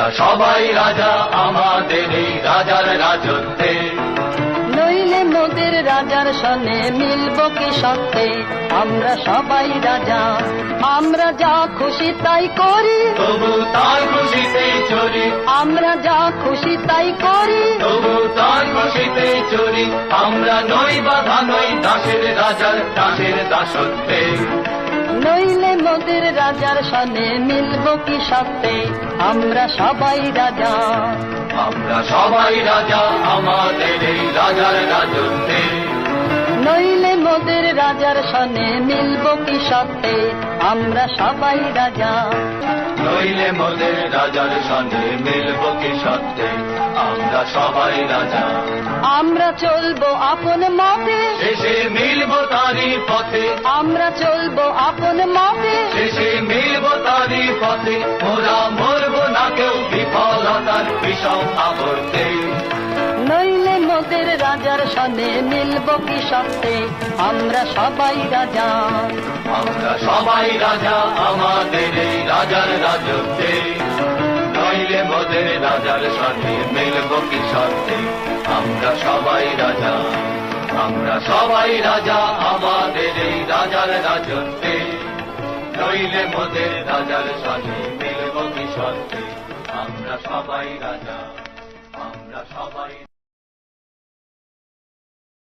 আমরা সবাই রাজা আমাদের এই রাজার রাজত্বে, নইলে মোদের রাজার সনে মিলব কি সত্যে। আমরা সবাই রাজা, আমরা যা খুশি তাই করি, তবু তার খুশিতে চলি, আমরা যা খুশি তাই করি, তবু তার খুশিতে চলি। আমরা নই বাধা নই দাসের রাজার দাসের দাসত্বে, নইলে মোদের রাজার সনে মিলব কি সত্যে। আমরা সবাই রাজা, আমরা সবাই রাজা আমাদের এই রাজার রাজত্বে, নইলে মোদের রাজার সনে মিলব কি সত্যে। আমরা সবাই রাজা, নইলে মোদের রাজার সঙ্গে মিলব কি সত্যে। আমরা সবাই রাজা, আমরা চলবো আপন মতে, শেষে মিলব তারই পথে, আমরা চলবো আপন মতে, শেষে মিলব তারই পথে। মোরা মরব না কেউ বিফলতার বিষম আবর্তে, নইলে মোদের রাজার সনে মিলব কি সত্যে। আমরা সবাই রাজা, আমরা সবাই রাজা আমাদের এই রাজার রাজত্বে, নইলে মোদের রাজার সঙ্গে মিলব কি সত্যে। আমরা সবাই রাজা, আমরা সবাই রাজা আমাদের এই রাজার রাজত্বে, নইলে মোদের রাজার সঙ্গে মিলব কি সত্যে। আমরা সবাই রাজা, আমরা সবাই